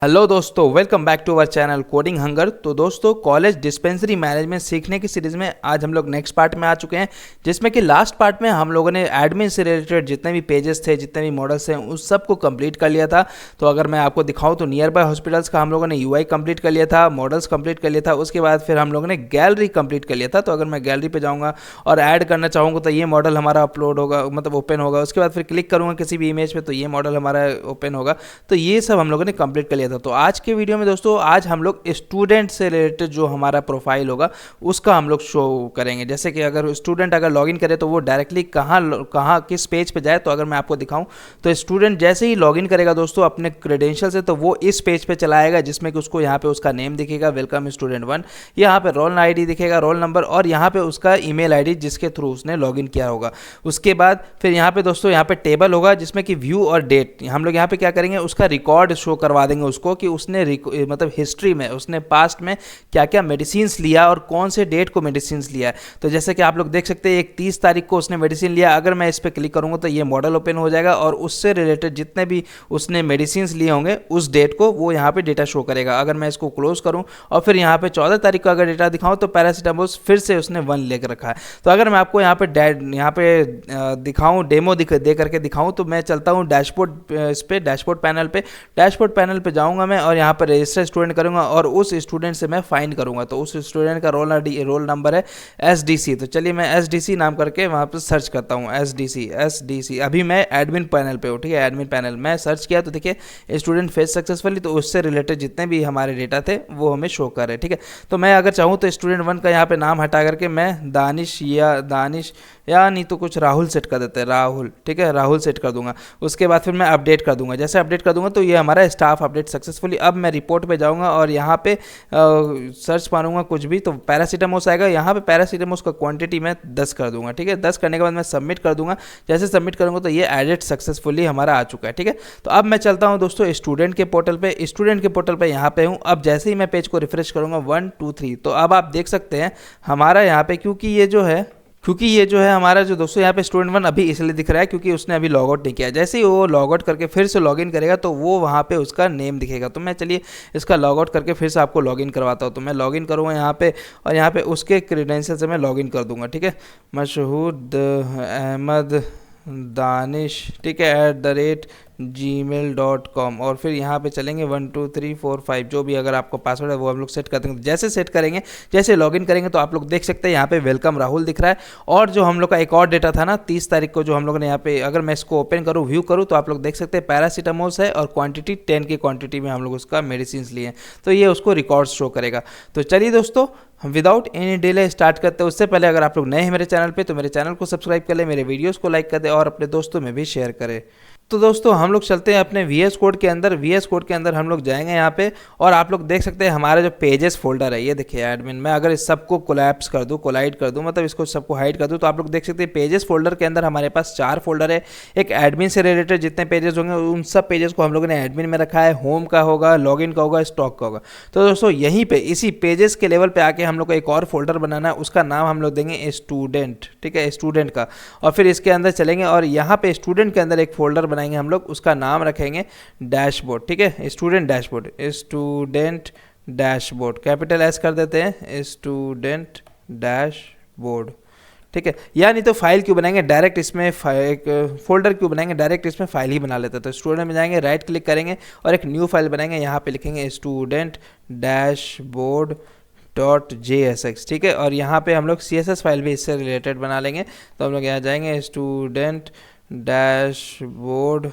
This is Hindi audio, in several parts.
हेलो दोस्तों, welcome back to our channel coding hunger. तो दोस्तों, कॉलेज डिस्पेंसरी मैनेजमेंट सीखने की सीरीज़ में आज हम लोग नेक्स्ट पार्ट में आ चुके हैं, जिसमें कि लास्ट पार्ट में हम लोगों ने एडमिन से रिलेटेड जितने भी पेजेस थे, जितने भी मॉडल्स हैं, उस सब को कंप्लीट कर लिया था। तो अगर मैं आपको दिखाऊं तो नियर बाय हॉस्पिटल्स का हम लोगों ने यूआई कंप्लीट कर लिया था, मॉडल्स कंप्लीट कर लिया था। उसके बाद फिर हम लोगों ने गैलरी कंप्लीट कर लिया था। तो अगर मैं गैलरी पर जाऊँगा और ऐड करना चाहूँगा तो ये मॉडल हमारा अपलोड होगा, मतलब ओपन होगा। उसके बाद फिर क्लिक करूँगा किसी भी इमेज पर तो ये मॉडल हमारा ओपन होगा। तो ये सब हम लोगों ने कंप्लीट कर लिया था। तो आज के वीडियो में दोस्तों, आज हम लोग स्टूडेंट से रिलेटेड जो हमारा प्रोफाइल होगा उसका हम लोग शो करेंगे। जैसे कि अगर स्टूडेंट अगर लॉगिन करे तो वो डायरेक्टली कहाँ किस पेज पे जाए। तो अगर मैं आपको दिखाऊं तो स्टूडेंट जैसे ही लॉगिन करेगा दोस्तों अपने क्रेडेंशियल से, तो वो इस पेज पे चला आएगा, जिसमें कि उसको यहाँ पे उसका नेम दिखेगा वेलकम स्टूडेंट 1, यहाँ पे रोल आईडी दिखेगा, रोल नंबर, और यहाँ पे उसका ईमेल आईडी जिसके थ्रू उसने लॉगिन किया होगा। उसके बाद फिर यहाँ पे दोस्तों यहाँ पे टेबल होगा जिसमें कि व्यू और डेट। हम लोग यहाँ पे क्या करेंगे, उसका रिकॉर्ड शो करवा देंगे उसको कि उसने मतलब हिस्ट्री में उसने पास्ट में क्या क्या मेडिसिन्स लिया और कौन से डेट को मेडिसिन्स लिया है। तो जैसे कि आप लोग देख सकते हैं, एक 30 तारीख को उसने मेडिसिन लिया। अगर मैं इस पर क्लिक करूंगा तो ये मॉडल ओपन हो जाएगा और उससे रिलेटेड जितने भी उसने मेडिसिन्स लिए होंगे उस डेट को वो यहाँ पे डेटा शो करेगा। अगर मैं इसको क्लोज करूँ और फिर यहाँ पे 14 तारीख का अगर डेटा दिखाऊँ तो पैरासीटामोल फिर से उसने 1 लेकर रखा है। तो अगर मैं आपको यहाँ पे दिखाऊँ, डेमो दे करके दिखाऊँ, तो मैं चलता हूँ डैशबोर्ड इस पर, डैशबोर्ड पैनल पे जाऊँगा मैं और यहाँ पर रजिस्टर स्टूडेंट करूंगा और उस स्टूडेंट से मैं फाइंड करूंगा। तो उस स्टूडेंट का रोल नंबर है SDC। तो चलिए मैं SDC नाम करके वहाँ पर सर्च करता हूँ, SDC। अभी मैं एडमिन पैनल पे हूँ, ठीक है। एडमिन पैनल मैं सर्च किया तो देखिए स्टूडेंट फेस सक्सेसफुली, तो उससे रिलेटेड जितने भी हमारे डेटा थे वो हमें शो कर रहे हैं, ठीक है। तो मैं अगर चाहूँ तो स्टूडेंट 1 का यहाँ पे नाम हटा करके मैं दानिश या नहीं तो कुछ राहुल सेट कर देते हैं, राहुल, ठीक है, राहुल सेट कर दूंगा। उसके बाद फिर मैं अपडेट कर दूंगा। जैसे अपडेट कर दूंगा तो ये हमारा स्टाफ अपडेट सक्सेसफुली। अब मैं रिपोर्ट पे जाऊंगा और यहाँ पे सर्च मारूंगा कुछ भी, तो पैरासीटामोल आएगा। यहाँ पे पैरासीटामोल का क्वांटिटी मैं 10 कर दूंगा, ठीक है। 10 करने के बाद मैं सबमिट कर दूंगा। जैसे सबमिट करूंगा तो ये एडिट सक्सेसफुली हमारा आ चुका है, ठीक है। तो अब मैं चलता हूँ दोस्तों स्टूडेंट के पोर्टल पे यहाँ पे हूँ। अब जैसे ही मैं पेज को रिफ्रेश करूंगा 1 2 3, तो अब आप देख सकते हैं हमारा यहाँ पे, क्योंकि ये जो है हमारा जो दोस्तों यहाँ पे स्टूडेंट 1 अभी इसलिए दिख रहा है क्योंकि उसने अभी लॉग आउट नहीं किया। जैसे ही वो लॉग आउट करके फिर से लॉगिन करेगा तो वो वहाँ पे उसका नेम दिखेगा। तो मैं चलिए इसका लॉग आउट करके फिर से आपको लॉगिन करवाता हूँ। तो मैं लॉगिन करूँगा यहाँ पे और यहाँ पे उसके क्रेडेंशियल से मैं लॉगिन कर दूँगा, ठीक है। मशहूद अहमद दानिश, ठीक है, @gmail.com। और फिर यहाँ पे चलेंगे 1 2 3 4 5, जो भी अगर आपको पासवर्ड है वो हम लोग सेट कर देंगे। जैसे सेट करेंगे, जैसे लॉगिन करेंगे तो आप लोग देख सकते हैं यहाँ पे वेलकम राहुल दिख रहा है। और जो हम लोग का एक और डेटा था ना 30 तारीख को, जो हम लोगों ने यहाँ पे, अगर मैं इसको ओपन करूँ, व्यू करूँ, तो आप लोग देख सकते हैं पैरासीटामोल है और क्वांटिटी 10 की क्वांटिटी में हम लोग उसका मेडिसिन लिए हैं। तो ये उसको रिकॉर्ड शो करेगा। तो चलिए दोस्तों, हम विदाउट एनी डिले स्टार्ट करते हैं। उससे पहले अगर आप लोग नए हैं मेरे चैनल पे तो मेरे चैनल को सब्सक्राइब कर ले, मेरे वीडियोस को लाइक कर दे और अपने दोस्तों में भी शेयर करें। तो दोस्तों हम लोग चलते हैं अपने VS कोड के अंदर हम लोग जाएंगे यहाँ पे और आप लोग देख सकते हैं हमारा जो पेजेस फोल्डर है, ये देखिए एडमिन। मैं अगर इस सबको कोलैप्स कर दूँ, कोलाइड कर दूँ, मतलब इसको सबको हाइड कर दूँ, तो आप लोग देख सकते हैं पेजेस फोल्डर के अंदर हमारे पास 4 फोल्डर है। एक एडमिन से रिलेटेड जितने पेजेस होंगे उन सब पेजेस को हम लोगों ने एडमिन में रखा है। होम का होगा, लॉगिन का होगा, स्टॉक का होगा। तो दोस्तों यहीं पे इसी पेजेस के लेवल पे आके हम लोग को एक और फोल्डर बनाना है, उसका नाम हम लोग देंगे स्टूडेंट, ठीक है, स्टूडेंट का। और फिर इसके अंदर चलेंगे और यहाँ पे स्टूडेंट के अंदर एक फोल्डर बनाएंगे हम लोग, उसका नाम रखेंगे डैशबोर्ड, ठीक है, स्टूडेंट डैशबोर्ड, कैपिटल S कर देते हैं, स्टूडेंट डैशबोर्ड, ठीक है। या नहीं तो फाइल क्यों बनाएंगे, डायरेक्ट इसमें एक फोल्डर क्यों बनाएंगे, डायरेक्ट इसमें फाइल ही बना लेते हैं। तो स्टूडेंट में जाएंगे, राइट क्लिक करेंगे और एक न्यू फाइल बनाएंगे। यहाँ पे लिखेंगे स्टूडेंट डैशबोर्ड .jsx, ठीक है। और यहाँ पे हम लोग CSS फाइल भी इससे रिलेटेड बना लेंगे। तो हम लोग यहाँ जाएंगे स्टूडेंट डैशबोर्ड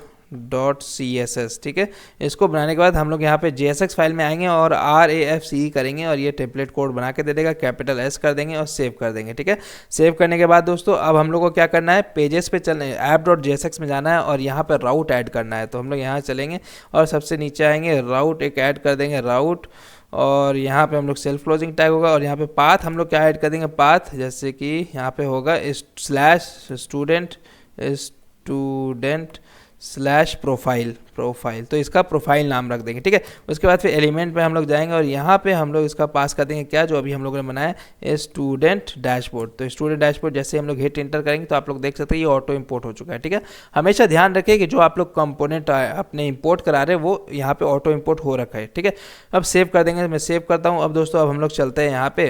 .css, ठीक है। इसको बनाने के बाद हम लोग यहाँ पे JSX फाइल में आएंगे और RAFCE करेंगे और ये टेम्पलेट कोड बना के दे देगा, कैपिटल S कर देंगे और सेव कर देंगे, ठीक है। सेव करने के बाद दोस्तों अब हम लोग को क्या करना है, पेजेस पे चलना है, app.jsx में जाना है और यहाँ पर राउट ऐड करना है। तो हम लोग यहाँ चलेंगे और सबसे नीचे आएंगे, राउट एक ऐड कर देंगे, राउट। और यहाँ पे हम लोग सेल्फ क्लोजिंग टैग होगा और यहाँ पे पाथ हम लोग क्या ऐड कर देंगे, पाथ जैसे कि यहाँ पे होगा /student स्लैश प्रोफाइल प्रोफाइल, तो इसका प्रोफाइल नाम रख देंगे, ठीक है। उसके बाद फिर एलिमेंट पे हम लोग जाएंगे और यहाँ पे हम लोग इसका पास कर देंगे क्या, जो अभी हम लोगों ने बनाया है स्टूडेंट डैशबोर्ड। तो स्टूडेंट डैशबोर्ड जैसे हम लोग हिट इंटर करेंगे तो आप लोग देख सकते हैं ये ऑटो इंपोर्ट हो चुका है, ठीक है। हमेशा ध्यान रखिए कि जो आप लोग कंपोनेंट अपने इंपोर्ट करा रहे हैं वो यहाँ पे ऑटो इंपोर्ट हो रखा है, ठीक है। अब सेव कर देंगे, मैं सेव करता हूँ। अब दोस्तों अब हम लोग चलते हैं यहाँ पे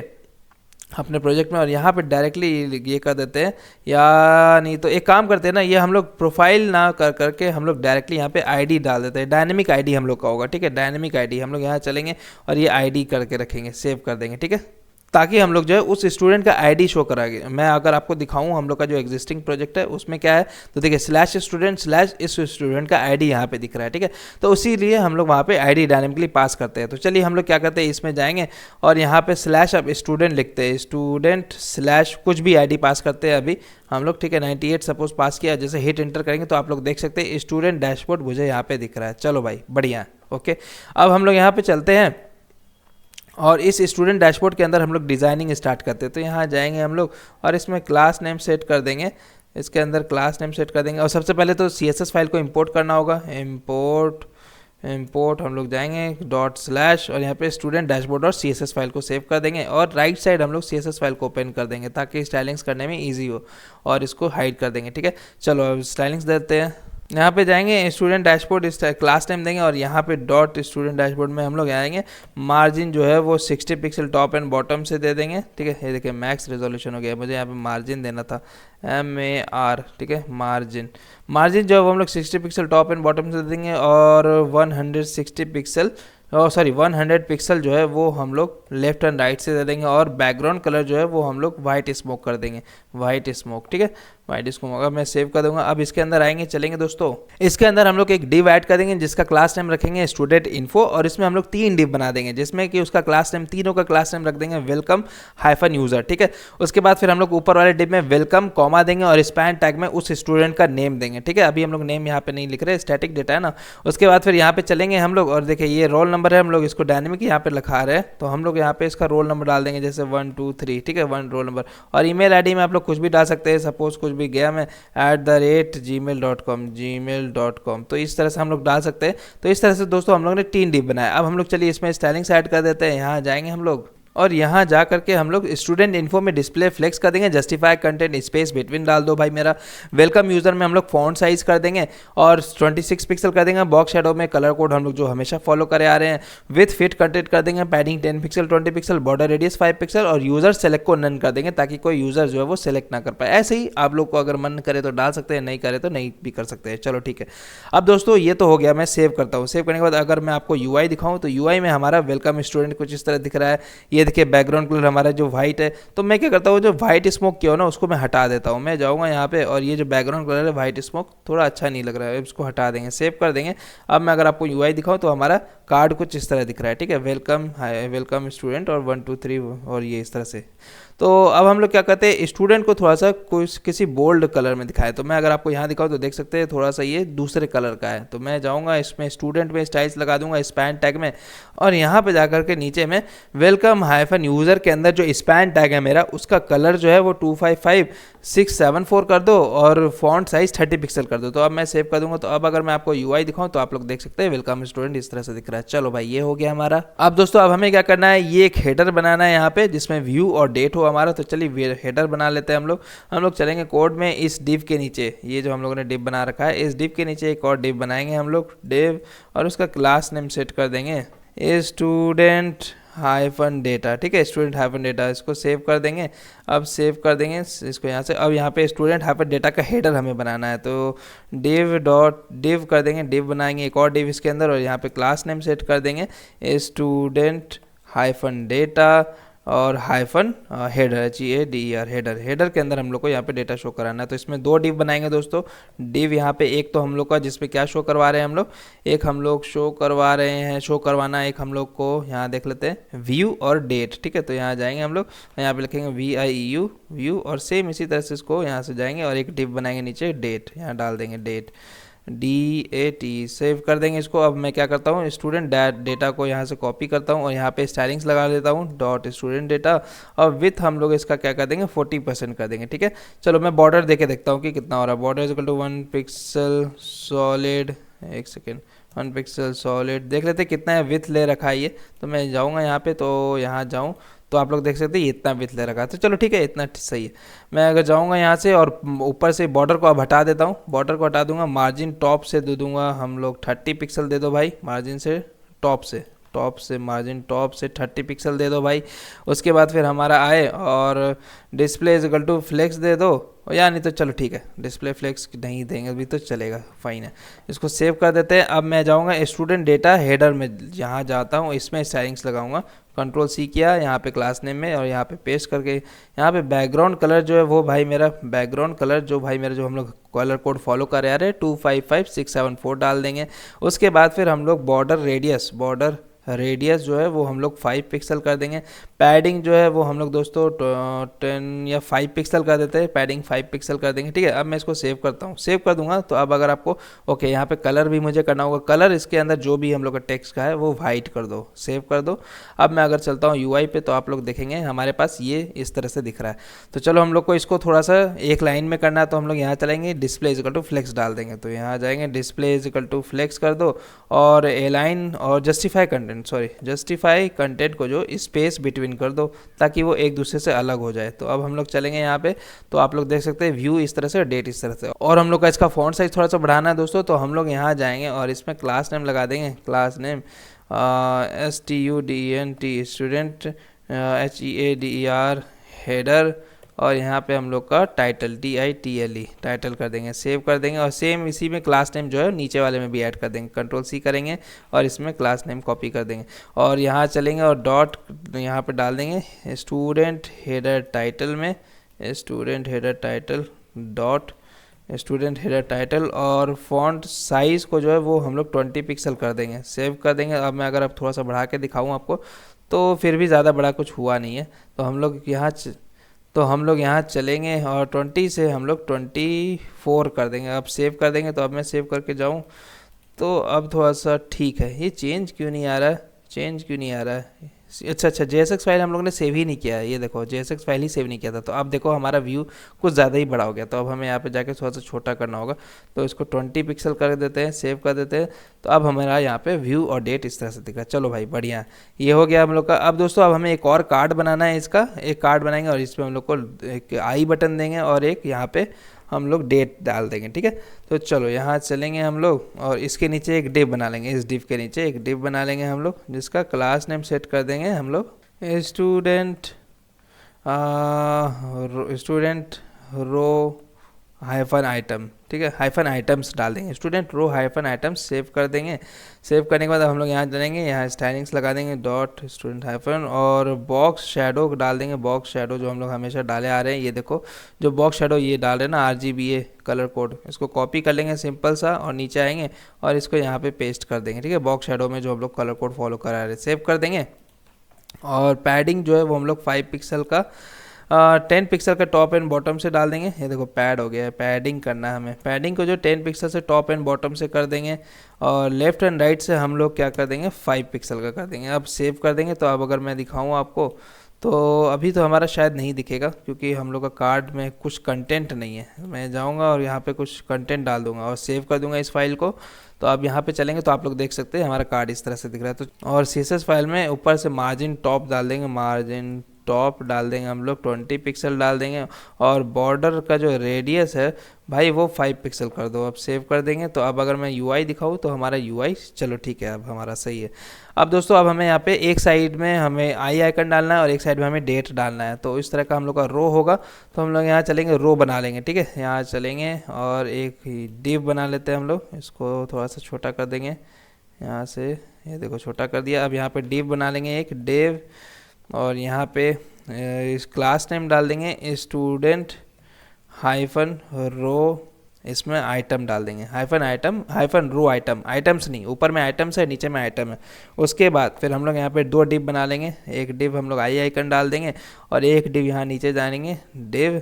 अपने प्रोजेक्ट में और यहाँ पे डायरेक्टली ये कर देते हैं, या नहीं तो एक काम करते हैं ना, ये हम लोग प्रोफाइल ना करके हम लोग डायरेक्टली यहाँ पे आईडी डाल देते हैं। डायनेमिक आईडी हम लोग का होगा, ठीक है। डायनेमिक आईडी हम लोग यहाँ चलेंगे और ये आईडी करके रखेंगे, सेव कर देंगे, ठीक है, ताकि हम लोग जो है उस स्टूडेंट का आईडी शो कराएंगे। मैं अगर आपको दिखाऊं हम लोग का जो एग्जिस्टिंग प्रोजेक्ट है उसमें क्या है, तो देखिए स्लैश स्टूडेंट स्लैश इस स्टूडेंट का आईडी यहाँ पे दिख रहा है, ठीक है। तो उसी लिए हम लोग वहाँ पे आईडी डायनेमिकली पास करते हैं। तो चलिए हम लोग क्या करते हैं, इसमें जाएंगे और यहाँ पे स्लैश अब स्टूडेंट लिखते हैं, स्टूडेंट स्लैश कुछ भी आईडी पास करते हैं अभी हम लोग, ठीक है। 98 सपोज पास किया, जैसे हिट एंटर करेंगे तो आप लोग देख सकते हैं स्टूडेंट डैशबोर्ड मुझे यहाँ पे दिख रहा है। चलो भाई बढ़िया, ओके। अब हम लोग यहाँ पे चलते हैं और इस स्टूडेंट डैशबोर्ड के अंदर हम लोग डिज़ाइनिंग स्टार्ट करते हैं। तो यहाँ जाएंगे हम लोग और इसमें क्लास नेम सेट कर देंगे, इसके अंदर क्लास नेम सेट कर देंगे। और सबसे पहले तो CSS फाइल को इंपोर्ट करना होगा, इंपोर्ट हम लोग जाएंगे डॉट स्लैश और यहाँ पे स्टूडेंट डैशबोर्ड और CSS फाइल को सेव कर देंगे और राइट साइड हम लोग CSS फाइल को ओपन कर देंगे ताकि स्टाइलिंग्स करने में ईजी हो, और इसको हाइड कर देंगे, ठीक है। चलो अब स्टाइलिंग्स देते हैं, यहाँ पे जाएंगे स्टूडेंट डैशबोर्ड इस क्लास नेम देंगे और यहाँ पे डॉट स्टूडेंट डैशबोर्ड में हम लोग आएंगे, मार्जिन जो है वो 60 पिक्सल टॉप एंड बॉटम से दे देंगे, ठीक है। ये देखिए मैक्स रेजोल्यूशन हो गया, मुझे यहाँ पे मार्जिन देना था MAR, ठीक है। मार्जिन जो है वो हम लोग 60 पिक्सल टॉप एंड बॉटम से दे देंगे और 160 पिक्सल 100 पिक्सल जो है वो हम लोग लेफ्ट एंड राइट से दे देंगे और बैकग्राउंड कलर जो है वो हम लोग वाइट स्मोक कर देंगे, वाइट स्मोक, ठीक है, वाइट स्मोक। अब मैं सेव कर दूंगा। अब इसके अंदर आएंगे, चलेंगे दोस्तों, इसके अंदर हम लोग एक डिव ऐड कर देंगे जिसका क्लास नेम रखेंगे स्टूडेंट इन्फो और इसमें हम लोग 3 डिव बना देंगे जिसमें कि उसका क्लास नेम, तीनों का क्लास नेम रख देंगे वेलकम हाइफन यूजर, ठीक है। उसके बाद फिर हम लोग ऊपर वाले डिव में वेलकम कॉमा देंगे और स्पैन टैग में उस स्टूडेंट का नेम देंगे, ठीक है। अभी हम लोग नेम यहाँ पे नहीं लिख रहे, स्टैटिक डेटा है ना। उसके बाद फिर यहाँ पे चलेंगे हम लोग और देखिए ये रोल नंबर है, हम लोग इसको डायनेमिक यहाँ पे लिखा रहे हैं तो हम लोग यहाँ पे इसका रोल नंबर डाल देंगे, जैसे 1 2 3, ठीक है, 1 रोल नंबर। और ईमेल आईडी में आप लोग कुछ भी डाल सकते हैं, सपोज कुछ भी गया मैं @gmail.com, तो इस तरह से हम लोग डाल सकते हैं। तो इस तरह से दोस्तों हम लोग ने 3 डिव बनाया। अब हम लोग चलिए इसमें स्टाइलिंग्स ऐड कर देते हैं। यहाँ जाएंगे हम लोग और यहाँ जा करके हम लोग स्टूडेंट इन्फो में डिस्प्ले फ्लेक्स कर देंगे, जस्टिफाई कंटेंट स्पेस बिटवीन डाल दो भाई मेरा। वेलकम यूजर में हम लोग फॉन्ट साइज कर देंगे और 26 पिक्सल कर देंगे। बॉक्स शेडो में कलर कोड हम लोग जो हमेशा फॉलो करे आ रहे हैं। विथ फिट कंटेंट कर देंगे, padding 10 pixel 20 pixel, border radius 5 pixel और यूजर सेलेक्ट को नन कर देंगे ताकि कोई यूजर जो है वो सेलेक्ट ना कर पाए। ऐसे ही आप लोग को अगर मन करे तो डाल सकते हैं, नहीं करे तो नहीं भी कर सकते हैं। चलो ठीक है। अब दोस्तों ये तो हो गया, मैं सेव करता हूँ। सेव करने के बाद अगर मैं आपको UI दिखाऊँ तो UI में हमारा वेलकम स्टूडेंट कुछ इस तरह दिख रहा है। ये देखिए बैकग्राउंड कलर हमारा जो वाइट है, तो मैं क्या करता हूँ, जो वाइट स्मोक किया हो ना उसको मैं हटा देता हूँ। मैं जाऊँगा यहाँ पे और ये जो बैकग्राउंड कलर है वाइट स्मोक थोड़ा अच्छा नहीं लग रहा है, इसको हटा देंगे, सेव कर देंगे। अब मैं अगर आपको UI दिखाऊँ तो हमारा कार्ड कुछ इस तरह दिख रहा है, ठीक है, वेलकम स्टूडेंट और 1 2 3 और ये इस तरह से। तो अब हम लोग क्या करते हैं, स्टूडेंट को थोड़ा सा किसी बोल्ड कलर में दिखाए। तो मैं अगर आपको यहाँ दिखाऊँ तो देख सकते हैं थोड़ा सा ये दूसरे कलर का है। तो मैं जाऊँगा इसमें स्टूडेंट में स्टाइल्स लगा दूंगा स्पैन टैग में और यहाँ पे जाकर के नीचे में वेलकम हाइफन यूज़र के अंदर जो स्पैन टैग है मेरा उसका कलर जो है वो 255674 कर दो और फॉन्ट साइज 30 पिक्सल कर दो। तो अब मैं सेव कर दूंगा। तो अब अगर मैं आपको UI दिखाऊँ तो आप लोग देख सकते हैं वेलकम स्टूडेंट इस तरह से दिख रहा है। चलो भाई ये हो गया हमारा। अब दोस्तों अब हमें क्या करना है, ये एक हेडर बनाना है यहाँ पे जिसमें व्यू और डेट हो हमारा। तो चलिए हेडर बना लेते हैं हम लोग चलेंगे कोड में, इस डिव के नीचे ये जो हम लोगों ने डिव बना रखा है इस डिव के नीचे एक और डिव बनाएंगे हम लोग डिव और उसका क्लास नेम सेट कर देंगे स्टूडेंट हाइफन डेटा, ठीक है, स्टूडेंट हाइफन डेटा। इसको सेव कर देंगे। अब सेव कर देंगे इसको यहाँ से। अब यहाँ पे स्टूडेंट हाइफन डेटा का हेडर हमें बनाना है तो div कर देंगे, डिव बनाएंगे एक और डिव इसके अंदर और यहाँ पे क्लास नेम सेट कर देंगे स्टूडेंट हाइफन डेटा और हाइफन हेडर HEADER हेडर के अंदर हम लोग को यहाँ पे डेटा शो कराना है। तो इसमें 2 डिव बनाएंगे दोस्तों। डिव यहाँ पे एक तो हम लोग का जिसपे क्या शो करवा रहे हैं हम लोग, एक हम लोग शो करवाना एक हम लोग को यहाँ देख लेते हैं व्यू और डेट, ठीक है। तो यहाँ जाएंगे हम लोग, यहाँ पे लिखेंगे VIEU व्यू और सेम इसी तरह से इसको यहाँ से जाएंगे और एक डिव बनाएंगे नीचे डेट, यहाँ डाल देंगे डेट DAT सेव कर देंगे इसको। अब मैं क्या करता हूँ, स्टूडेंट डेटा को यहाँ से कॉपी करता हूँ और यहाँ पे स्टाइलिंग्स लगा देता हूँ डॉट स्टूडेंट डेटा, और विथ हम लोग इसका क्या कर देंगे 40% कर देंगे। ठीक है, चलो मैं बॉर्डर देके देखता हूँ कि कितना हो रहा है। Border is equal to 1 pixel solid, एक सेकेंड, 1 पिक्सल सॉलिड देख लेते कितना है, विथ ले रखा है ये। तो मैं जाऊँगा यहाँ पे, तो यहाँ जाऊँ तो आप लोग देख सकते हैं ये इतना विथ ले रखा है। तो चलो ठीक है, इतना सही है। मैं अगर जाऊँगा यहाँ से और ऊपर से बॉर्डर को अब हटा देता हूँ, बॉर्डर को हटा दूंगा, मार्जिन टॉप से दे दूंगा हम लोग 30 पिक्सल दे दो भाई, मार्जिन से टॉप से मार्जिन टॉप से 30 पिक्सल दे दो भाई। उसके बाद फिर हमारा आए और display is equal to flex दे दो, या नहीं तो चलो ठीक है डिस्प्ले फ्लेक्स नहीं देंगे अभी तो चलेगा, फाइन है। इसको सेव कर देते हैं। अब मैं जाऊंगा स्टूडेंट डेटा हेडर में, यहाँ जाता हूँ, इसमें स्टाइलिंग्स लगाऊंगा, Ctrl+C किया यहाँ पे क्लास नेम में और यहाँ पे पेस्ट करके यहाँ पे बैकग्राउंड कलर जो है वो भाई मेरा बैकग्राउंड कलर जो हम लोग कलर कोड फॉलो कर रहे हैं 255674 डाल देंगे। उसके बाद फिर हम लोग बॉर्डर रेडियस जो है वो हम लोग 5 पिक्सल कर देंगे। पैडिंग जो है वो हम लोग दोस्तों 10 या 5 पिक्सल कर देते हैं, पैडिंग 5 पिक्सल कर देंगे। ठीक है, अब मैं इसको सेव करता हूँ, सेव कर दूंगा। तो अब अगर आपको ओके, यहाँ पे कलर भी मुझे करना होगा, कलर इसके अंदर जो भी हम लोग का टेक्स्ट का है वो वाइट कर दो, सेव कर दो। अब मैं अगर चलता हूँ UI पे तो आप लोग देखेंगे हमारे पास ये इस तरह से दिख रहा है। तो चलो हम लोग को इसको थोड़ा सा एक लाइन में करना है, तो हम लोग यहाँ चलेंगे display is equal to flex डाल देंगे। तो यहाँ जाएंगे display is equal to flex कर दो और एलाइन और जस्टिफाई कंटेंट को जो स्पेस बिटवीन कर दो ताकि वो एक दूसरे से अलग हो जाए। तो अब हम लोग चलेंगे यहाँ पे, तो आप लोग देख सकते हैं व्यू इस तरह से, डेट इस तरह से, और हम लोग का इसका फॉन्ट साइज थोड़ा सा बढ़ाना है दोस्तों। तो हम लोग यहाँ जाएंगे और इसमें क्लास नेम लगा देंगे, class name STUDENT student, HEADER header, और यहाँ पे हम लोग का टाइटल TITLE टाइटल कर देंगे, सेव कर देंगे। और सेम इसी में क्लास नेम जो है नीचे वाले में भी ऐड कर देंगे, Ctrl+C करेंगे और इसमें क्लास नेम कॉपी कर देंगे और यहाँ चलेंगे और डॉट यहाँ पे डाल देंगे स्टूडेंट हेडर टाइटल में, student header title dot student header title, और फॉन्ट साइज़ को जो है वो हम लोग 20 पिक्सल कर देंगे, सेव कर देंगे। अब मैं अगर अब थोड़ा सा बढ़ा के दिखाऊँ आपको तो फिर भी ज़्यादा बड़ा कुछ हुआ नहीं है। तो हम लोग यहाँ चलेंगे और 20 से हम लोग 24 कर देंगे। अब सेव कर देंगे। तो अब मैं सेव करके जाऊँ तो अब थोड़ा सा ठीक है। ये चेंज क्यों नहीं आ रहा है, अच्छा JSX फाइल हम लोग ने सेव ही नहीं किया है, ये देखो JSX फाइल ही सेव नहीं किया था। तो अब देखो हमारा व्यू कुछ ज़्यादा ही बड़ा हो गया। तो अब हमें यहाँ पे जाके थोड़ा सा छोटा करना होगा, तो इसको 20 पिक्सल कर देते हैं, सेव कर देते हैं। तो अब हमारा यहाँ पे व्यू और डेट इस तरह से दिख रहा है। चलो भाई बढ़िया, ये हो गया हम लोग का। अब दोस्तों अब हमें एक और कार्ड बनाना है, इसका एक कार्ड बनाएंगे और इसमें हम लोग को एक आई बटन देंगे और एक यहाँ पे हम लोग डेट डाल देंगे। ठीक है, तो चलो यहाँ चलेंगे हम लोग और इसके नीचे एक डिव बना लेंगे, इस डिव के नीचे एक डिव बना लेंगे हम लोग, जिसका क्लास नेम सेट कर देंगे हम लोग स्टूडेंट रो हाइफन आइटम। ठीक है, हाइफन आइटम्स डाल देंगे, स्टूडेंट रो हाइफन आइटम्स, सेव कर देंगे। सेव करने के बाद हम लोग यहाँ जाएंगे, यहाँ स्टाइलिंग्स लगा देंगे डॉट स्टूडेंट हाइफन, और बॉक्स शेडो डाल देंगे, बॉक्स शेडो जो हम लोग हमेशा डाले आ रहे हैं। ये देखो जो बॉक्स शेडो ये डाल रहे हैं ना RGBA कलर कोड, इसको कॉपी कर लेंगे सिंपल सा और नीचे आएंगे और इसको यहाँ पे पेस्ट कर देंगे। ठीक है, बॉक्स शेडो में जो हम लोग कलर कोड फॉलो करा रहे हैं, सेव कर देंगे। और पैडिंग जो है वो हम लोग 5 पिक्सल का 10 पिक्सल का टॉप एंड बॉटम से डाल देंगे। ये देखो पैड हो गया है, पैडिंग करना है हमें। पैडिंग को जो 10 पिक्सल से टॉप एंड बॉटम से कर देंगे और लेफ्ट एंड राइट से हम लोग क्या कर देंगे 5 पिक्सल का कर देंगे। अब सेव कर देंगे। तो अब अगर मैं दिखाऊँ आपको तो अभी तो हमारा शायद नहीं दिखेगा क्योंकि हम लोग का कार्ड में कुछ कंटेंट नहीं है। मैं जाऊंगा और यहाँ पे कुछ कंटेंट डाल दूंगा और सेव कर दूंगा इस फाइल को। तो अब यहाँ पे चलेंगे तो आप लोग देख सकते हैं हमारा कार्ड इस तरह से दिख रहा है। तो और CSS फाइल में ऊपर से मार्जिन टॉप डाल देंगे, मार्जिन टॉप डाल देंगे हम लोग 20 पिक्सल डाल देंगे और बॉर्डर का जो रेडियस है भाई वो 5 पिक्सल कर दो। अब सेव कर देंगे। तो अब अगर मैं UI दिखाऊँ तो हमारा UI चलो ठीक है, अब हमारा सही है। अब दोस्तों अब हमें यहाँ पे एक साइड में हमें आई आइकन डालना है और एक साइड में हमें डेट डालना है। तो इस तरह का हम लोग का रो होगा। तो हम लोग यहाँ चलेंगे, रो बना लेंगे। ठीक है, यहाँ चलेंगे और एक डिव बना लेते हैं हम लोग, इसको थोड़ा सा छोटा कर देंगे यहाँ से, ये देखो छोटा कर दिया। अब यहाँ पे डिव बना लेंगे, एक डिव, और यहाँ पे इस क्लास नेम डाल देंगे स्टूडेंट हाइफन रो, इसमें आइटम डाल देंगे हाइफन आइटम हाइफन रो आइटम, आइटम्स नहीं, ऊपर में आइटम्स है नीचे में आइटम है। उसके बाद फिर हम लोग यहाँ पे 2 डिव बना लेंगे, एक डिव हम लोग आई आइकन डाल देंगे और एक डिव यहाँ नीचे डालेंगे डिव,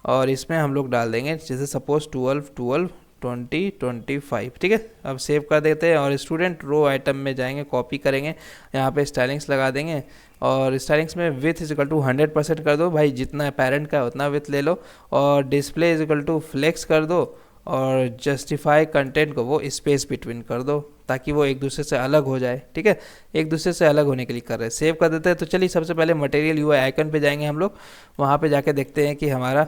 और इसमें हम लोग डाल देंगे जैसे सपोज 12 2025, ठीक है। अब सेव कर देते हैं और स्टूडेंट रो आइटम में जाएंगे, कॉपी करेंगे, यहाँ पे स्टाइलिंग्स लगा देंगे और स्टाइलिंग्स में विथ इज इक्वल टू 100% कर दो भाई, जितना पेरेंट का उतना विथ ले लो, और display is equal to flex कर दो, और जस्टिफाई कंटेंट को वो स्पेस बिटवीन कर दो ताकि वो एक दूसरे से अलग हो जाए, ठीक है। एक दूसरे से अलग होने के लिए कर रहे हैं, सेव कर देते हैं। तो चलिए सबसे पहले मटेरियल यूआई आइकन पे जाएंगे हम लोग, वहाँ पे जाके देखते हैं कि हमारा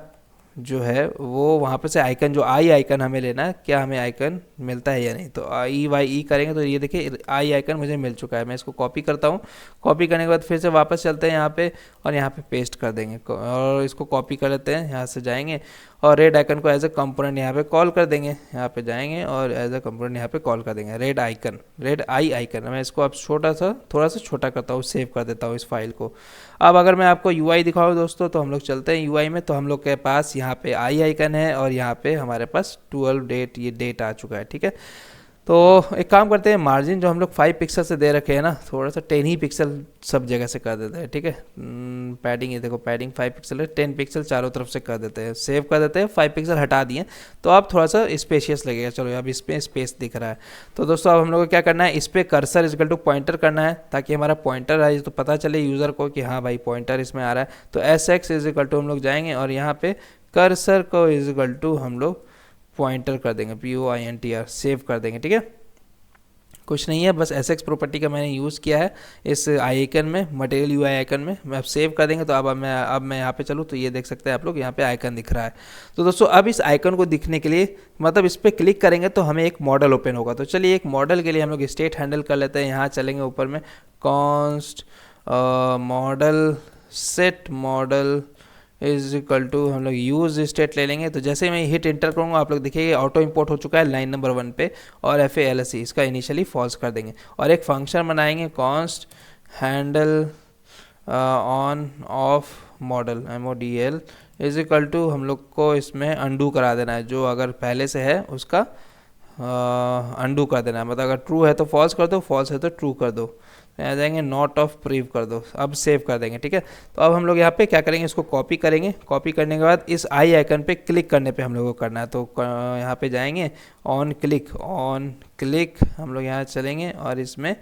जो है वो वहाँ पे से आइकन, जो आई आइकन हमें लेना है, क्या हमें आइकन मिलता है या नहीं। तो ई करेंगे तो ये देखिए आई आइकन मुझे मिल चुका है। मैं इसको कॉपी करता हूँ, कॉपी करने के बाद फिर से वापस चलते हैं यहाँ पे और यहाँ पे पेस्ट कर देंगे, और इसको कॉपी कर लेते हैं, यहाँ से जाएंगे और रेड आइकन को एज ए कंपोनेंट यहाँ पे कॉल कर देंगे, यहाँ पे जाएंगे और एज ए कंपोनेंट यहाँ पे कॉल कर देंगे रेड आइकन, रेड आई आइकन। मैं इसको अब थोड़ा सा छोटा करता हूँ, सेव कर देता हूँ इस फाइल को। अब अगर मैं आपको यूआई दिखाऊँ दोस्तों, तो हम लोग चलते हैं यूआई में, तो हम लोग के पास यहाँ पे आई आइकन है और यहाँ पे हमारे पास 12 डेट, ये डेट आ चुका है, ठीक है। तो एक काम करते हैं, मार्जिन जो हम लोग 5 पिक्सल से दे रखे हैं ना, थोड़ा सा 10 ही पिक्सल सब जगह से कर देते हैं, ठीक है। पैडिंग, ये देखो पैडिंग 5 पिक्सल है, 10 पिक्सल चारों तरफ से कर देते हैं, सेव कर देते हैं। 5 पिक्सल हटा दिए तो अब थोड़ा सा स्पेशियस लगेगा। चलो अब इस पर स्पेस दिख रहा है। तो दोस्तों अब हम लोग को क्या करना है, इस पर कर्सर इजकल टू पॉइंटर करना है ताकि हमारा पॉइंटर आए तो पता चले यूज़र को कि हाँ भाई पॉइंटर इसमें आ रहा है। तो एस एक्स इजकल टू हम लोग जाएंगे और यहाँ पे कर्सर को इजकल टू हम लोग पॉइंटर कर देंगे, POINTR, सेव कर देंगे, ठीक है। कुछ नहीं है, बस SX प्रॉपर्टी का मैंने यूज़ किया है इस आइकन में, मटेरियल यूआई आइकन में। मैं अब सेव कर देंगे तो अब मैं यहाँ पे चलूँ तो ये देख सकते हैं आप लोग, यहाँ पे आइकन दिख रहा है। तो दोस्तों अब इस आइकन को दिखने के लिए, मतलब इस पर क्लिक करेंगे तो हमें एक मॉडल ओपन होगा। तो चलिए एक मॉडल के लिए हम लोग स्टेट हैंडल कर लेते हैं। यहाँ चलेंगे ऊपर में, const model set model is equal to हम लोग यूज स्टेट ले लेंगे। तो जैसे मैं हिट इंटर करूँगा आप लोग देखिए ऑटो इंपोर्ट हो चुका है लाइन नंबर 1 पे, और FALSE इसका इनिशियली फॉल्स कर देंगे और एक फंक्शन बनाएंगे const handle on off model MODL is equal to हम लोग को इसमें अंडू करा देना है, जो अगर पहले से है उसका अंडू कर देना है। मतलब अगर ट्रू है तो फॉल्स कर दो, फॉल्स है तो ट्रू कर दो। आ जाएंगे नॉट ऑफ प्रीव कर दो, अब सेव कर देंगे, ठीक है। तो अब हम लोग यहाँ पे क्या करेंगे, इसको कॉपी करेंगे, कॉपी करने के बाद इस आई आइकन पे क्लिक करने पे हम लोग को करना है। तो यहाँ पे जाएंगे ऑन क्लिक हम लोग यहाँ चलेंगे और इसमें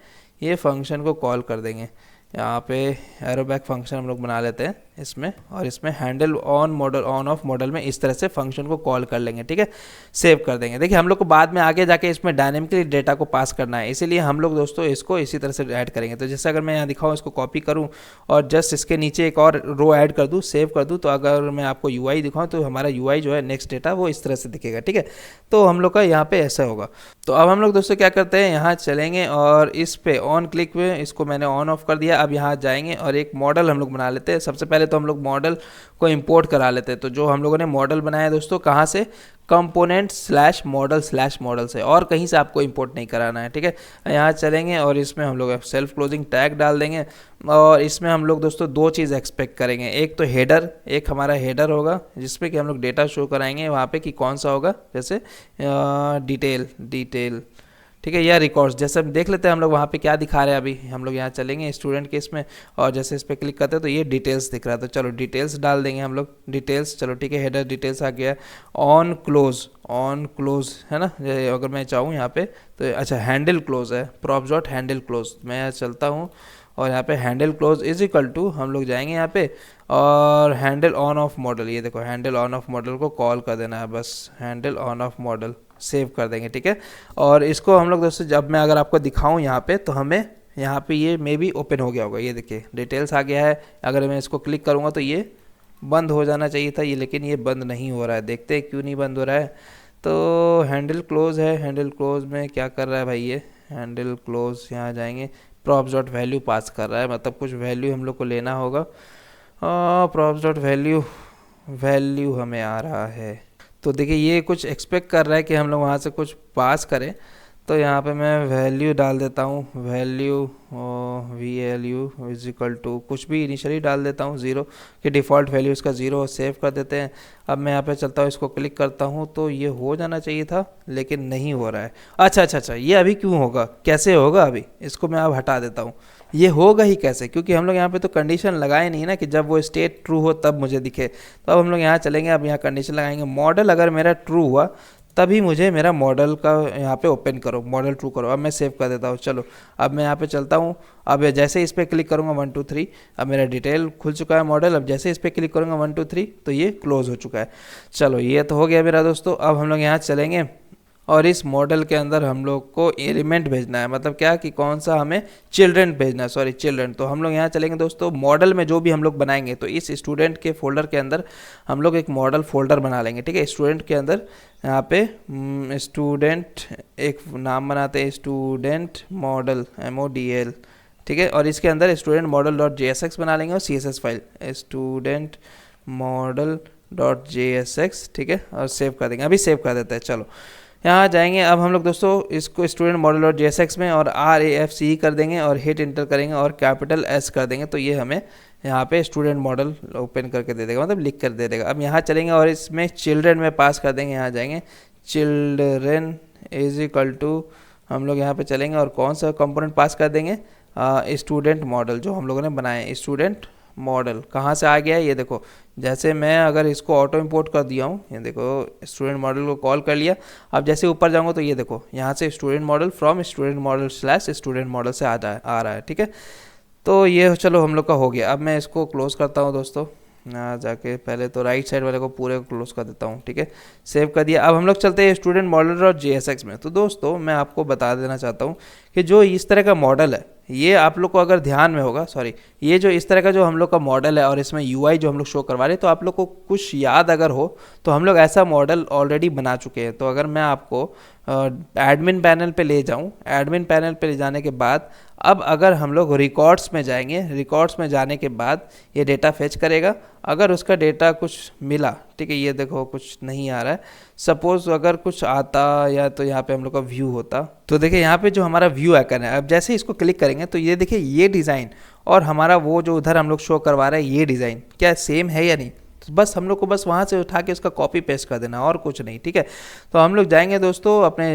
ये फंक्शन को कॉल कर देंगे। यहाँ पे एरो बैक फंक्शन हम लोग बना लेते हैं इसमें, और इसमें handle on model on off model में इस तरह से फंक्शन को कॉल कर लेंगे, ठीक है। सेव कर देंगे। देखिए हम लोग को बाद में आगे जाके इसमें डायनेमिकली डेटा को पास करना है, इसीलिए हम लोग दोस्तों इसको इसी तरह से ऐड करेंगे। तो जैसे अगर मैं यहाँ दिखाऊँ, इसको कॉपी करूँ और जस्ट इसके नीचे एक और रो ऐड कर दूँ, सेव कर दूँ, तो अगर मैं आपको यूआई दिखाऊँ तो हमारा यूआई जो है नेक्स्ट डेटा वो इस तरह से दिखेगा, ठीक है। तो हम लोग का यहाँ पे ऐसा होगा। तो अब हम लोग दोस्तों क्या करते हैं, यहाँ चलेंगे और इस पे ऑन क्लिक पे इसको मैंने ऑन ऑफ कर दिया। अब यहाँ जाएंगे और एक मॉडल हम लोग बना लेते हैं। सबसे पहले तो हम लोग मॉडल को इंपोर्ट करा लेते हैं। तो जो हम लोगों ने मॉडल बनाया दोस्तों, कहाँ से, कंपोनेंट/मॉडल से, और कहीं से आपको इंपोर्ट नहीं कराना है, ठीक है। यहाँ चलेंगे और इसमें हम लोग सेल्फ क्लोजिंग टैग डाल देंगे और इसमें हम लोग दोस्तों 2 चीज़ एक्सपेक्ट करेंगे। एक तो हेडर, एक हमारा हेडर होगा जिसमें कि हम लोग डेटा शो कराएंगे वहाँ पे कि कौन सा होगा, जैसे डिटेल, ठीक है, या रिकॉर्ड्स। जैसे देख लेते हैं हम लोग वहाँ पे क्या दिखा रहे हैं। अभी हम लोग यहाँ चलेंगे स्टूडेंट के इसमें और जैसे इस पर क्लिक करते हैं तो ये डिटेल्स दिख रहा है। तो चलो डिटेल्स डाल देंगे हम लोग, डिटेल्स, चलो ठीक है, हेडर डिटेल्स आ गया। ऑन क्लोज है ना, अगर मैं चाहूँ यहाँ पे तो अच्छा हैंडल क्लोज है, प्रॉप्स डॉट हैंडल क्लोज। मैं यहाँ चलता हूँ और यहाँ पे handle close is equal to हम लोग जाएंगे यहाँ पे और हैंडल ऑन ऑफ मॉडल, ये देखो हैंडल ऑन ऑफ मॉडल को कॉल कर देना है, बस handle on off model, save कर देंगे, ठीक है। और इसको हम लोग दोस्तों जब मैं अगर आपको दिखाऊं यहाँ पे तो हमें यहाँ पे ये मे भी ओपन हो गया होगा, ये देखिए डिटेल्स आ गया है। अगर मैं इसको क्लिक करूँगा तो ये बंद हो जाना चाहिए था ये, लेकिन ये बंद नहीं हो रहा है। देखते हैं क्यों नहीं बंद हो रहा है। तो हैंडल क्लोज है, हैंडल क्लोज में क्या कर रहा है भाई, ये हैंडल क्लोज, यहाँ जाएंगे प्रॉप्स डॉट वैल्यू पास कर रहा है, मतलब कुछ वैल्यू हम लोग को लेना होगा। प्रॉप्स डॉट वैल्यू हमें आ रहा है। तो देखिए ये कुछ एक्सपेक्ट कर रहा है कि हम लोग वहाँ से कुछ पास करें। तो यहाँ पे मैं वैल्यू डाल देता हूँ, value VLU is equal to कुछ भी इनिशियली डाल देता हूँ 0 कि डिफ़ॉल्ट वैल्यू इसका 0, सेव कर देते हैं। अब मैं यहाँ पे चलता हूँ, इसको क्लिक करता हूँ तो ये हो जाना चाहिए था लेकिन नहीं हो रहा है। अच्छा, ये अभी क्यों होगा, कैसे होगा, अभी इसको मैं अब हटा देता हूँ। ये होगा ही कैसे, क्योंकि हम लोग यहाँ पे तो कंडीशन लगाए नहीं ना कि जब वो स्टेट ट्रू हो तब मुझे दिखे। तो अब हम लोग यहाँ चलेंगे, अब यहाँ कंडीशन लगाएंगे, मॉडल अगर मेरा ट्रू हुआ तभी मुझे मेरा मॉडल का यहाँ पे ओपन करो, मॉडल ट्रू करो। अब मैं सेव कर देता हूँ। चलो अब मैं यहाँ पे चलता हूँ। अब जैसे इस पर क्लिक करूँगा 1 2 3, अब मेरा डिटेल खुल चुका है मॉडल। अब जैसे इस पर क्लिक करूँगा 1 2 3 तो ये क्लोज हो चुका है। चलो ये तो हो गया मेरा दोस्तों। अब हम लोग यहाँ चलेंगे और इस मॉडल के अंदर हम लोग को एलिमेंट भेजना है, मतलब क्या कि कौन सा हमें चिल्ड्रन भेजना है, सॉरी चिल्ड्रन। तो हम लोग यहाँ चलेंगे दोस्तों, मॉडल में जो भी हम लोग बनाएंगे तो इस स्टूडेंट के फोल्डर के अंदर हम लोग एक मॉडल फोल्डर बना लेंगे, ठीक है। स्टूडेंट के अंदर यहाँ पे स्टूडेंट एक नाम बनाते हैं, स्टूडेंट मॉडल MODL, ठीक है। और इसके अंदर स्टूडेंट मॉडल डॉट JSX बना लेंगे और CSS file student model dot JSX, ठीक है, और सेव कर देंगे। अभी सेव कर देते हैं। चलो यहाँ जाएंगे। अब हम लोग दोस्तों इसको स्टूडेंट मॉडल डॉट JSX में और RAFC कर देंगे और हिट इंटर करेंगे और कैपिटल S कर देंगे, तो ये हमें यहाँ पे स्टूडेंट मॉडल ओपन करके दे देगा, मतलब लिख कर दे देगा। अब यहाँ चलेंगे और इसमें चिल्ड्रन में पास कर देंगे। यहाँ जाएंगे चिल्ड्रन इज इक्वल टू, हम लोग यहाँ पे चलेंगे और कौन सा कंपोनेंट पास कर देंगे, स्टूडेंट मॉडल जो हम लोगों ने बनाए। स्टूडेंट मॉडल कहाँ से आ गया है ये देखो, जैसे मैं अगर इसको ऑटो इंपोर्ट कर दिया हूँ, ये देखो स्टूडेंट मॉडल को कॉल कर लिया। अब जैसे ऊपर जाऊँगा तो ये देखो यहाँ से student model from student model slash student model से आ रहा है, ठीक है। तो ये चलो हम लोग का हो गया। अब मैं इसको क्लोज़ करता हूँ दोस्तों। जाके पहले तो राइट साइड वाले को पूरे को क्लोज कर देता हूँ, ठीक है, सेव कर दिया। अब हम लोग चलते हैं स्टूडेंट मॉडल डॉट JSX में। तो दोस्तों मैं आपको बता देना चाहता हूँ कि जो इस तरह का मॉडल है, ये आप लोग को अगर ध्यान में होगा, सॉरी, ये जो इस तरह का जो हम लोग का मॉडल है और इसमें UI जो हम लोग शो करवा रहे हैं, तो आप लोग को कुछ याद अगर हो तो हम लोग ऐसा मॉडल ऑलरेडी बना चुके हैं। तो अगर मैं आपको एडमिन पैनल पे ले जाऊं, एडमिन पैनल पे ले जाने के बाद अब अगर हम लोग रिकॉर्ड्स में जाएंगे, रिकॉर्ड्स में जाने के बाद ये डेटा फेच करेगा। अगर उसका डेटा कुछ मिला, ठीक है, ये देखो कुछ नहीं आ रहा है, सपोज अगर कुछ आता या तो यहाँ पे हम लोग का व्यू होता, तो देखिए यहाँ पे जो हमारा व्यू आइकन है, अब जैसे इसको क्लिक करेंगे तो ये देखिए ये डिज़ाइन और हमारा वो जो उधर हम लोग शो करवा रहे हैं ये डिज़ाइन क्या सेम है या नहीं। तो बस हम लोग को बस वहाँ से उठा के उसका कॉपी पेस्ट कर देना और कुछ नहीं, ठीक है। तो हम लोग जाएंगे दोस्तों अपने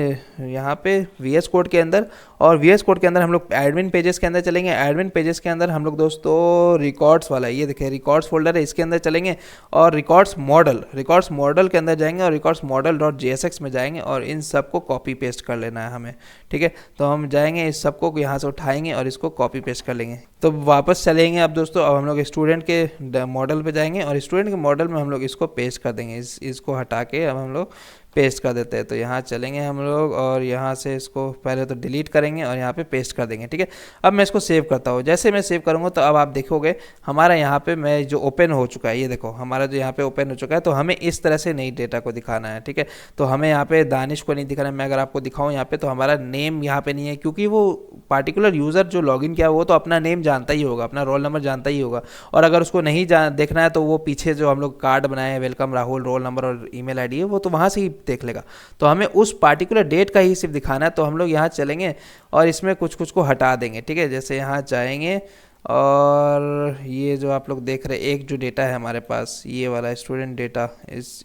यहाँ पे VS कोड के अंदर, और VS कोड के अंदर हम लोग एडमिन पेजेस के अंदर चलेंगे। एडमिन पेजेस के अंदर हम लोग दोस्तों रिकॉर्ड्स वाला, ये देखिए रिकॉर्ड्स फोल्डर है, इसके अंदर चलेंगे और रिकॉर्ड्स मॉडल के अंदर जाएंगे और रिकॉर्ड्स मॉडल डॉट JSX में जाएंगे और इन सबको कॉपी पेस्ट कर लेना है हमें, ठीक है। तो हम जाएंगे इस सबको यहाँ से उठाएंगे और इसको कॉपी पेस्ट कर लेंगे। तो वापस चलेंगे अब दोस्तों, अब हम लोग स्टूडेंट के मॉडल पे जाएंगे और स्टूडेंट के मॉडल में हम लोग इसको पेस्ट कर देंगे। इसको हटा के अब हम लोग पेस्ट कर देते हैं। तो यहाँ चलेंगे हम लोग और यहाँ से इसको पहले तो डिलीट करेंगे और यहाँ पे पेस्ट कर देंगे, ठीक है। अब मैं इसको सेव करता हूँ। जैसे मैं सेव करूँगा तो अब आप देखोगे हमारा यहाँ पे मैं जो ओपन हो चुका है, ये देखो हमारा जो यहाँ पे ओपन हो चुका है। तो हमें इस तरह से नई डेटा को दिखाना है, ठीक है। तो हमें यहाँ पे दानिश को नहीं दिखाना है। मैं अगर आपको दिखाऊँ यहाँ पे तो हमारा नेम यहाँ पे नहीं है, क्योंकि वो पार्टिकुलर यूज़र जो लॉगिन किया वो तो अपना नेम जानता ही होगा, अपना रोल नंबर जानता ही होगा। और अगर उसको नहीं देखना है तो वो पीछे जो हम लोग कार्ड बनाए हैं, वेलकम राहुल, रोल नंबर और ईमेल आईडी है, वो तो वहाँ से ही देख लेगा। तो हमें उस पार्टिकुलर डेट का ही सिर्फ दिखाना है। तो हम लोग यहाँ चलेंगे और इसमें कुछ कुछ को हटा देंगे, ठीक है। जैसे यहाँ जाएंगे और ये जो आप लोग देख रहे हैं एक जो डेटा है हमारे पास, ये वाला स्टूडेंट डेटा,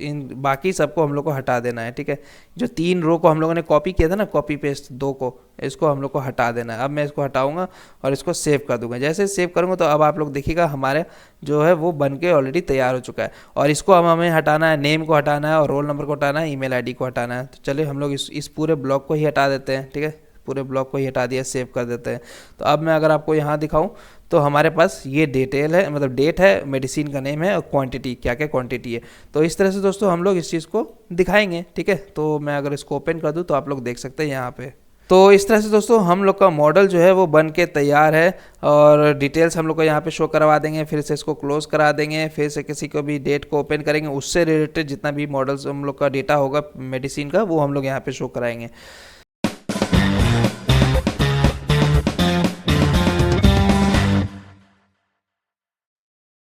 इन बाकी सबको हम लोग को हटा देना है, ठीक है। जो 3 रो को हम लोगों ने कॉपी किया था ना, कॉपी पेस्ट 2 को, इसको हम लोग को हटा देना है। अब मैं इसको हटाऊंगा और इसको सेव कर दूंगा। जैसे सेव करूंगा तो अब आप लोग देखिएगा हमारे जो है वो बन के ऑलरेडी तैयार हो चुका है। और इसको अब हमें हटाना है, नेम को हटाना है और रोल नंबर को हटाना है, ईमेल आईडी को हटाना है। तो चलिए हम लोग इस पूरे ब्लॉक को ही हटा देते हैं, ठीक है। पूरे ब्लॉक को ही हटा दिया, सेव कर देते हैं। तो अब मैं अगर आपको यहाँ दिखाऊं तो हमारे पास ये डिटेल है, मतलब डेट है, मेडिसिन का नेम है और क्वांटिटी, क्या क्या क्वांटिटी है। तो इस तरह से दोस्तों हम लोग इस चीज़ को दिखाएंगे, ठीक है। तो मैं अगर इसको ओपन कर दूँ तो आप लोग देख सकते हैं यहाँ पे। तो इस तरह से दोस्तों हम लोग का मॉडल जो है वो बन के तैयार है और डिटेल्स हम लोग को यहाँ पे शो करवा देंगे। फिर से इसको क्लोज करा देंगे, फिर से किसी को भी डेट को ओपन करेंगे, उससे रिलेटेड जितना भी मॉडल्स हम लोग का डेटा होगा मेडिसिन का वो हम लोग यहाँ पे शो कराएंगे।